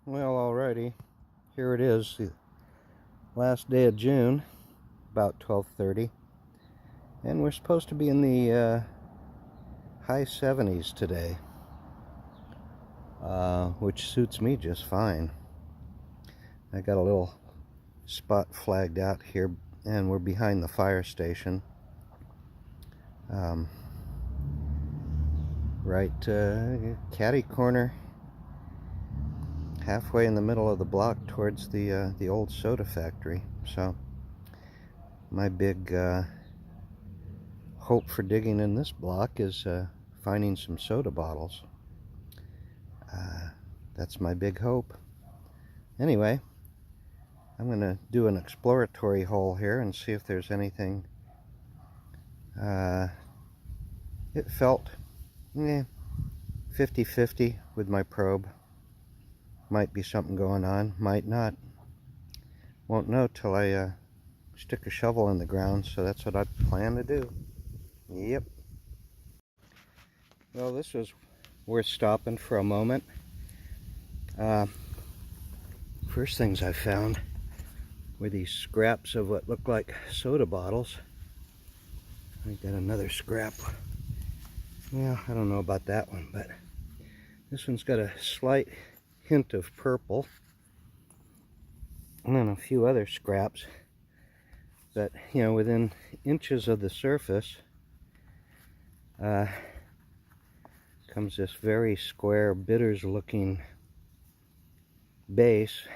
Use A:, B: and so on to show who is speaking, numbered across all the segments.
A: Well, alrighty, here it is, the last day of June, about 12:30, and we're supposed to be in the high 70s today, which suits me just fine. I got a little spot flagged out here, and we're behind the fire station, right catty corner, halfway in the middle of the block towards the old soda factory. So my big hope for digging in this block is finding some soda bottles. That's my big hope. Anyway, I'm going to do an exploratory hole here and see if there's anything. It felt 50-50 with my probe. Might be something going on, might not. Won't know till I stick a shovel in the ground, so that's what I plan to do. Yep. Well, this was worth stopping for a moment. First things I found were these scraps of what looked like soda bottles. I got another scrap. Well, I don't know about that one, but this one's got a slight hint of purple, and then a few other scraps that, you know, within inches of the surface comes this very square bitters looking base,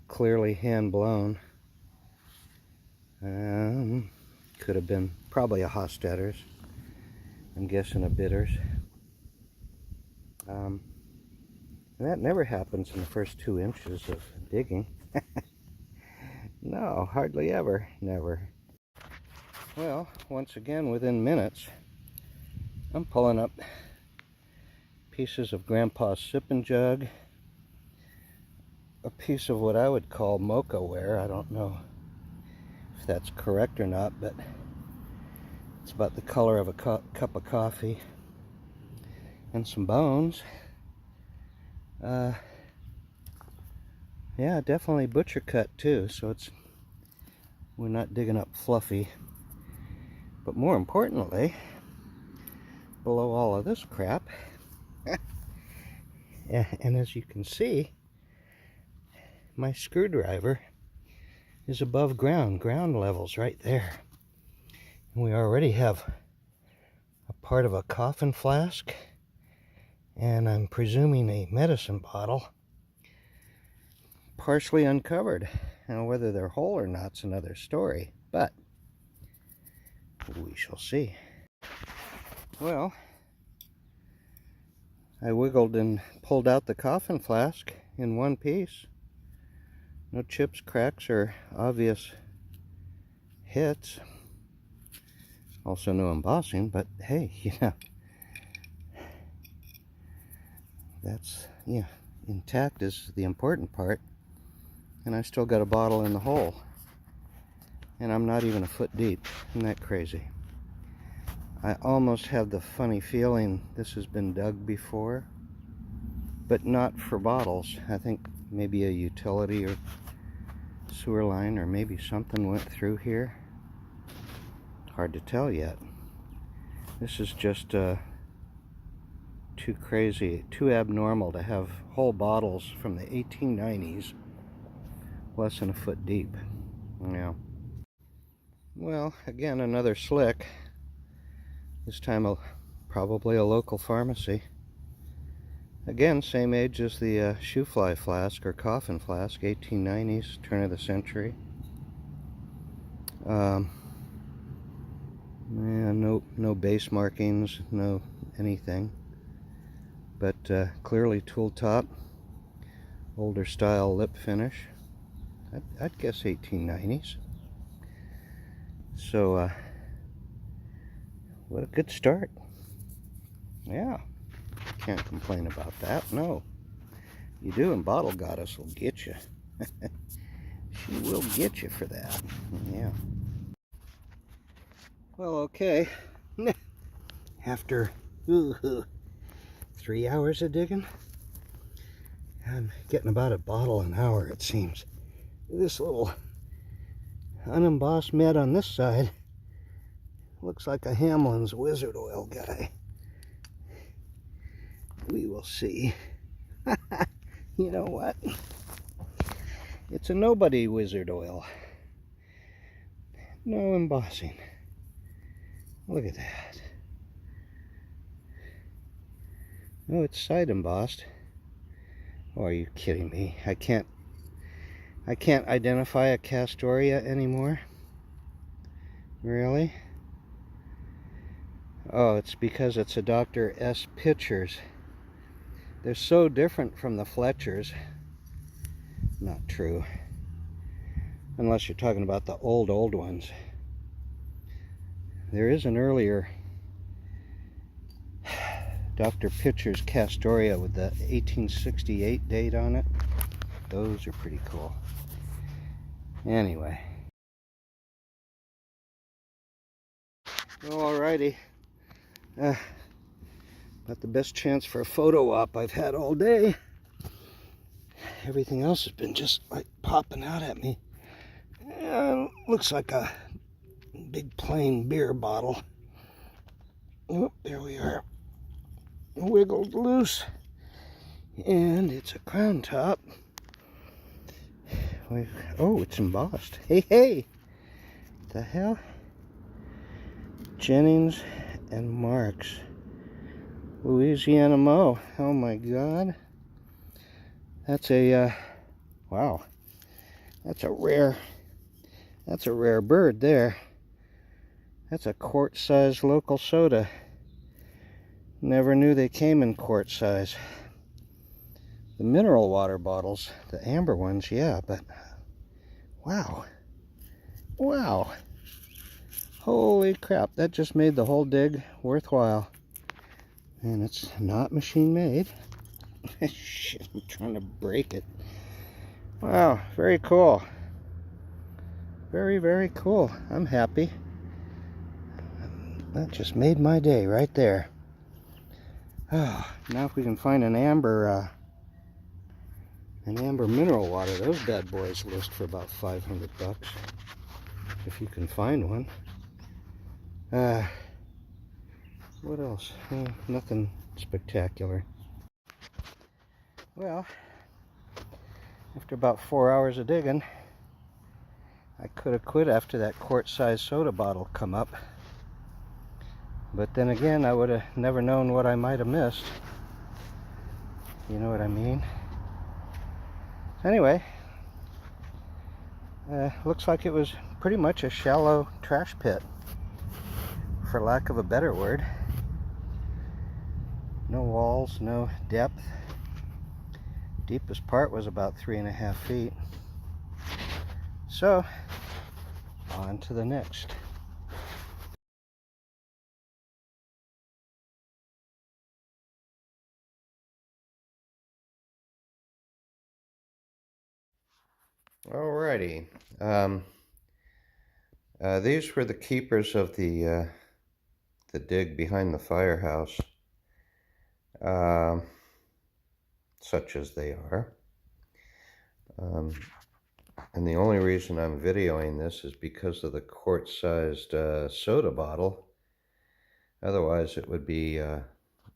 A: clearly hand blown. Could have been probably a Hofstadter's, I'm guessing a bitters. And that never happens in the first 2 inches of digging. No, hardly ever, never. Well, once again, within minutes, I'm pulling up pieces of Grandpa's sipping jug, a piece of what I would call mocha ware. I don't know if that's correct or not, but it's about the color of a cup of coffee, and some bones. Yeah, definitely butcher cut too, so we're not digging up fluffy. But more importantly, below all of this crap, and as you can see, my screwdriver is above ground levels right there. And we already have a part of a coffin flask, and I'm presuming a medicine bottle, partially uncovered. Now, whether they're whole or not's another story, but we shall see. Well, I wiggled and pulled out the coffin flask in one piece. No chips, cracks, or obvious hits. Also no embossing, but hey, you know, that's, yeah, intact is the important part. And I still got a bottle in the hole. And I'm not even a foot deep. Isn't that crazy? I almost have the funny feeling this has been dug before, but not for bottles. I think maybe a utility or sewer line, or maybe something went through here. Hard to tell yet. This is just too crazy, too abnormal to have whole bottles from the 1890s less than a foot deep. Yeah. Well, again, another slick. This time probably a local pharmacy. Again, same age as the shoe fly flask or coffin flask, 1890s, turn of the century. Yeah, no base markings, no anything. But clearly tool top, older style lip finish. I'd guess 1890s. So, what a good start. Yeah, can't complain about that, no. You do, and Bottle Goddess will get you. She will get you for that, yeah. Well, okay. After 3 hours of digging, I'm getting about a bottle an hour, it seems. This little unembossed mat on this side looks like a Hamlin's Wizard Oil guy. We will see. You know what? It's a nobody Wizard Oil. No embossing. Look at that. Oh, it's side embossed. Oh, are you kidding me? I can't identify a Castoria anymore? Really? Oh, it's because it's a Dr. S. Pictures. They're so different from the Fletchers. Not true. Unless you're talking about the old ones. There is an earlier Dr. Pictures Castoria with the 1868 date on it. Those are pretty cool. Anyway. Alrighty. Not the best chance for a photo op I've had all day. Everything else has been just like popping out at me. Looks like a big plain beer bottle. Oh, there we are. Wiggled loose. And it's a crown top. Oh, it's embossed. Hey, hey! What the hell? Jennings and Marks. Louisiana Mo. Oh my God. That's a, wow. That's a rare bird there. That's a quart-sized local soda. Never knew they came in quart size. The mineral water bottles, the amber ones, yeah, but wow. Wow. Holy crap, that just made the whole dig worthwhile. And it's not machine made. Shit, I'm trying to break it. Wow, very cool. Very, very cool. I'm happy. That just made my day right there. Oh, now if we can find an amber mineral water, those bad boys list for about 500 bucks. If you can find one. What else? Nothing spectacular. Well, after about 4 hours of digging, I could have quit after that quart-sized soda bottle come up. But then again, I would have never known what I might have missed. You know what I mean? Anyway, looks like it was pretty much a shallow trash pit, for lack of a better word. No walls, no depth. Deepest part was about 3.5 feet. So, on to the next. Alrighty. These were the keepers of the dig behind the firehouse, such as they are. And the only reason I'm videoing this is because of the quart-sized soda bottle. Otherwise, it would be,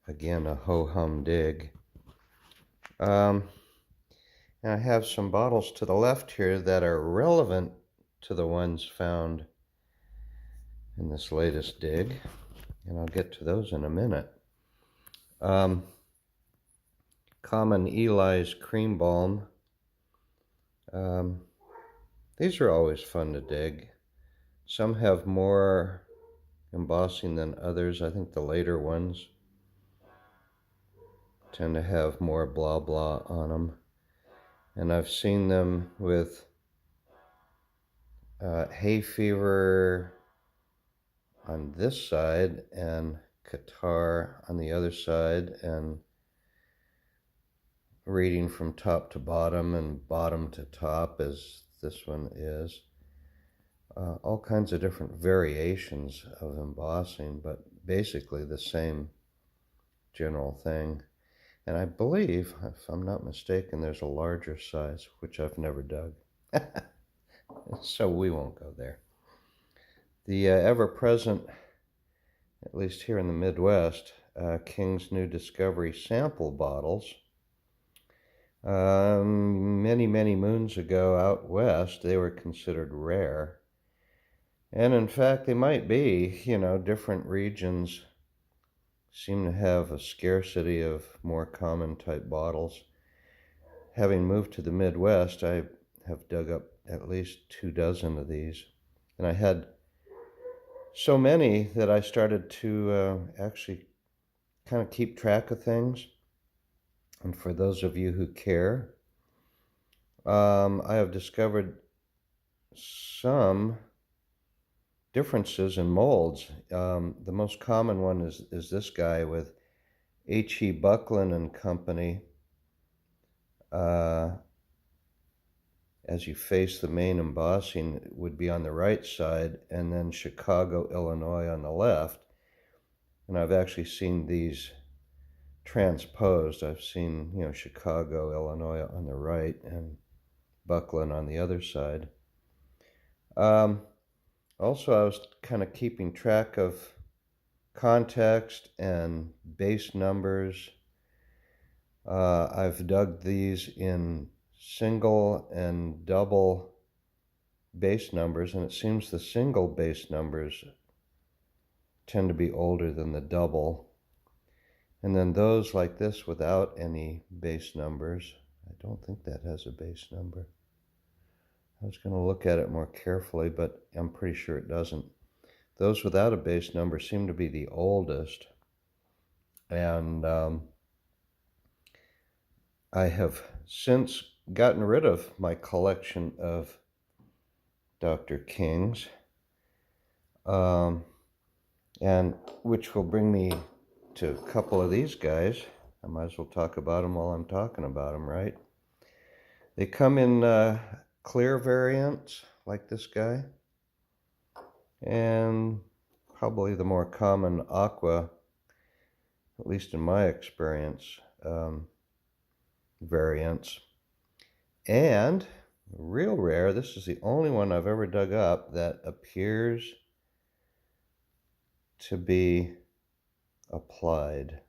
A: again, a ho-hum dig. And I have some bottles to the left here that are relevant to the ones found in this latest dig. And I'll get to those in a minute. Common Eli's Cream Balm. These are always fun to dig. Some have more embossing than others. I think the later ones tend to have more blah blah on them. And I've seen them with hay fever on this side and catarrh on the other side, and reading from top to bottom and bottom to top, as this one is. All kinds of different variations of embossing, but basically the same general thing. And I believe, if I'm not mistaken, there's a larger size, which I've never dug. So we won't go there. The ever-present, at least here in the Midwest, King's New Discovery sample bottles. Many, many moons ago out west, they were considered rare. And in fact, they might be. Different regions seem to have a scarcity of more common type bottles. Having moved to the Midwest, I have dug up at least 24 of these. And I had so many that I started to actually kind of keep track of things. And for those of you who care, I have discovered some differences in molds. The most common one is this guy with H.E. Buckland and Company. As you face the main embossing, it would be on the right side, and then Chicago, Illinois on the left. And I've actually seen these transposed. I've seen, Chicago, Illinois on the right and Buckland on the other side. Also, I was kind of keeping track of context and base numbers. I've dug these in single and double base numbers, and it seems the single base numbers tend to be older than the double. And then those like this without any base numbers, I don't think that has a base number. I was going to look at it more carefully, but I'm pretty sure it doesn't. Those without a base number seem to be the oldest. And I have since gotten rid of my collection of Dr. King's, and which will bring me to a couple of these guys. I might as well talk about them while I'm talking about them, right? They come in clear variants, like this guy, and probably the more common aqua, at least in my experience, variants. And real rare, this is the only one I've ever dug up that appears to be applied.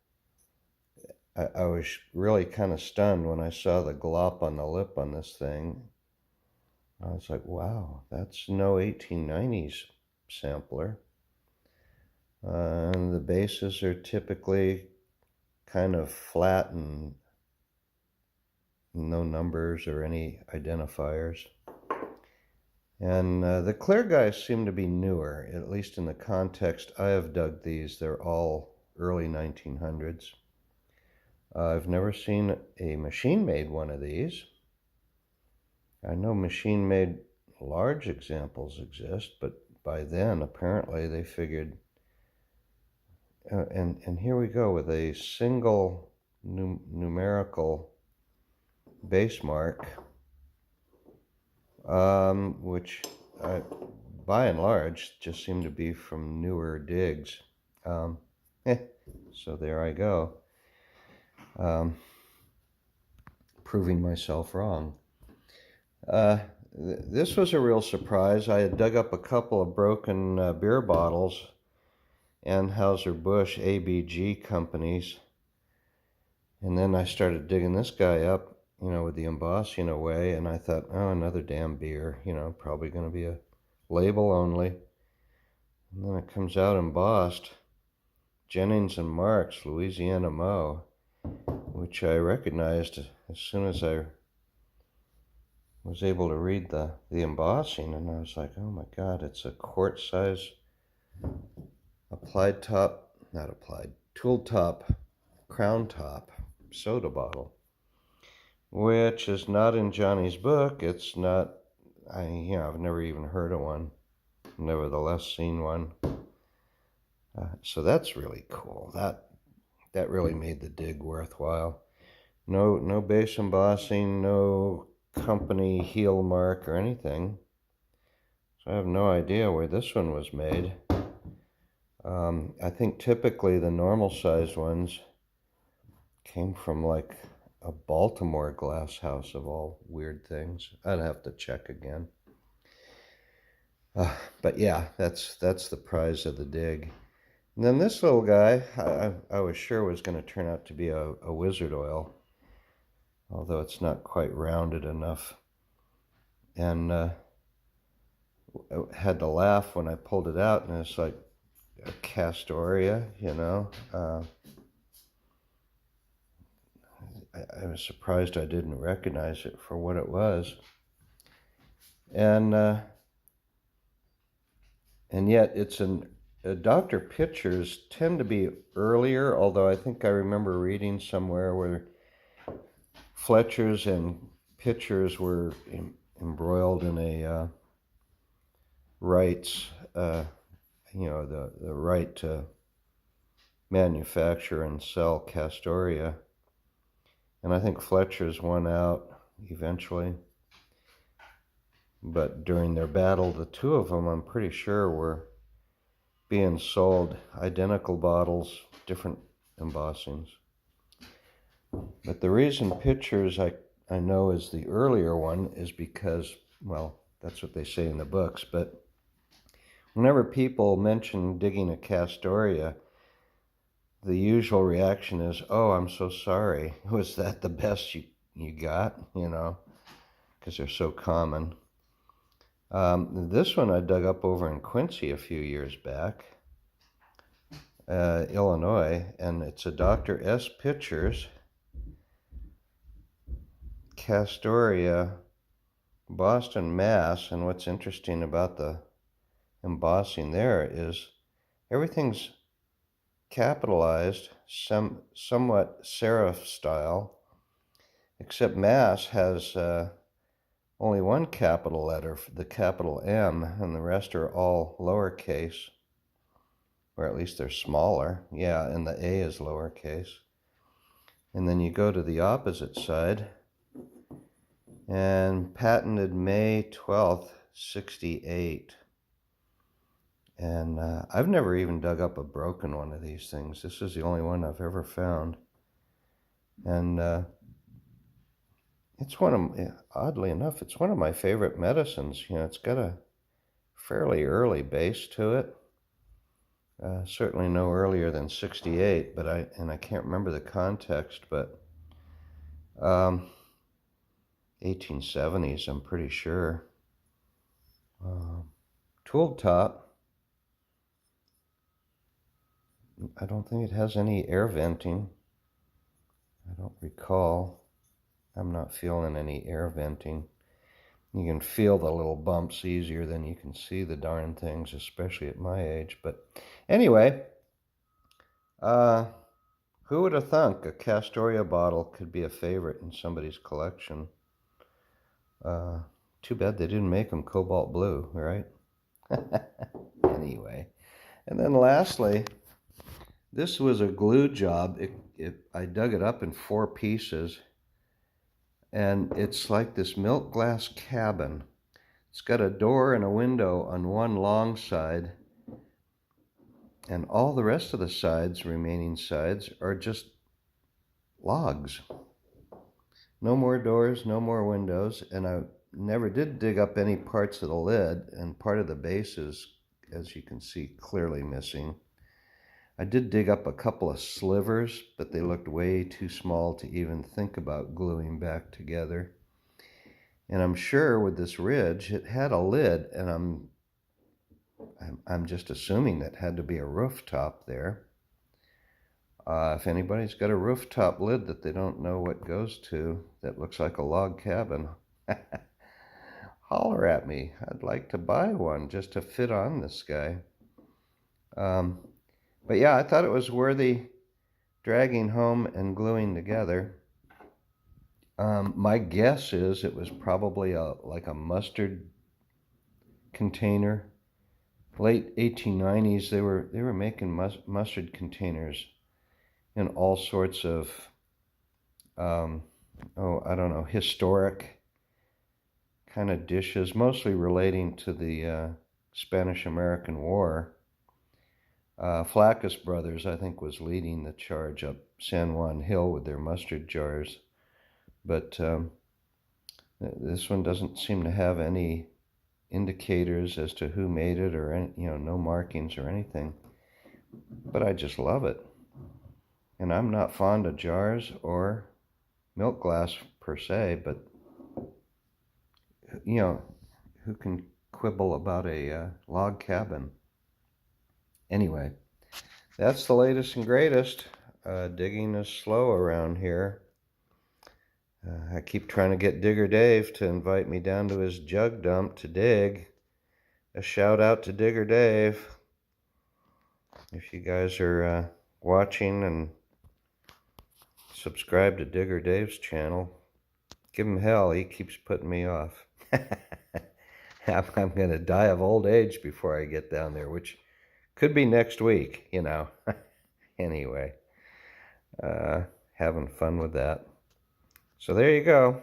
A: I was really kind of stunned when I saw the glop on the lip on this thing. I was like, wow, that's no 1890s sampler. And the bases are typically kind of flat and no numbers or any identifiers. And the clear guys seem to be newer, at least in the context I have dug these. They're all early 1900s. I've never seen a machine-made one of these. I know machine-made large examples exist, but by then apparently they figured, and here we go with a single numerical base mark, which by and large just seem to be from newer digs. So there I go, proving myself wrong. This was a real surprise. I had dug up a couple of broken beer bottles, Anheuser-Busch ABG companies, and then I started digging this guy up, with the embossing away, and I thought, oh, another damn beer, probably going to be a label only. And then it comes out embossed, Jennings and Marks, Louisiana Mo, which I recognized as soon as I was able to read the embossing, and I was like, oh my God, it's a quart size tool top, crown top soda bottle, which is not in Johnny's book. It's not, I've never even heard of one, nevertheless seen one. So that's really cool. That really made the dig worthwhile. No base embossing, no company heel mark or anything. So I have no idea where this one was made. I think typically the normal size ones Came from like a Baltimore glass house of all weird things. I'd have to check again. But yeah, that's the prize of the dig. And then this little guy, I was sure was going to turn out to be a wizard oil, although it's not quite rounded enough. And I had to laugh when I pulled it out, and it's like a Castoria, you know. I was surprised I didn't recognize it for what it was. And yet it's Dr. Pictures tend to be earlier, although I think I remember reading somewhere where Fletcher's and Pictures were embroiled in a rights, the right to manufacture and sell Castoria. And I think Fletcher's won out eventually. But during their battle, the two of them, I'm pretty sure, were being sold identical bottles, different embossings. But the reason Pictures I know is the earlier one is because, well, that's what they say in the books, but whenever people mention digging a Castoria, the usual reaction is, oh, I'm so sorry. Was that the best you got? You know, because they're so common. This one I dug up over in Quincy a few years back, Illinois, and it's a Dr. S. Pictures Castoria, Boston, Mass. And what's interesting about the embossing there is everything's capitalized, somewhat serif style, except Mass has only one capital letter, the capital M, and the rest are all lowercase, or at least they're smaller. Yeah, and the A is lowercase. And then you go to the opposite side, and patented May 12th, 68. And I've never even dug up a broken one of these things. This is the only one I've ever found. And it's oddly enough, it's one of my favorite medicines. You know, it's got a fairly early base to it. Certainly no earlier than 68, but I can't remember the context, but 1870s, I'm pretty sure. Tool top. I don't think it has any air venting. I don't recall. I'm not feeling any air venting. You can feel the little bumps easier than you can see the darn things, especially at my age. But anyway, who would have thunk a Castoria bottle could be a favorite in somebody's collection? Too bad they didn't make them cobalt blue, right? Anyway, and then lastly, this was a glue job. I dug it up in 4 pieces, and it's like this milk glass cabin. It's got a door and a window on one long side, and all the rest of the remaining sides, are just logs. No more doors, no more windows, and I never did dig up any parts of the lid, and part of the base is, as you can see, clearly missing. I did dig up a couple of slivers, but they looked way too small to even think about gluing back together. And I'm sure with this ridge, it had a lid, and I'm just assuming that had to be a rooftop there. If anybody's got a rooftop lid that they don't know what goes to, that looks like a log cabin, holler at me. I'd like to buy one just to fit on this guy. But yeah, I thought it was worthy dragging home and gluing together. My guess is it was probably like a mustard container. Late 1890s, they were making mustard containers in all sorts of I don't know, historic kind of dishes, mostly relating to the Spanish-American War. Flaccus Brothers, I think, was leading the charge up San Juan Hill with their mustard jars. But this one doesn't seem to have any indicators as to who made it, or any, no markings or anything. But I just love it. And I'm not fond of jars or milk glass per se, but who can quibble about a log cabin? Anyway, that's the latest and greatest. Digging is slow around here. I keep trying to get Digger Dave to invite me down to his jug dump to dig. A shout out to Digger Dave. If you guys are watching and subscribe to Digger Dave's channel, give him hell. He keeps putting me off. I'm going to die of old age before I get down there, which could be next week, Anyway, having fun with that. So there you go.